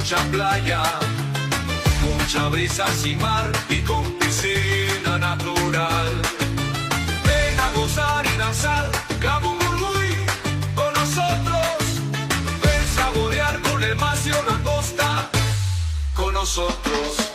mucha playa, mucha brisa sin mar y con piscina natural. Ven a gozar y danzar, Camugurugui, con nosotros. Ven saborear con el macio langosta, con nosotros.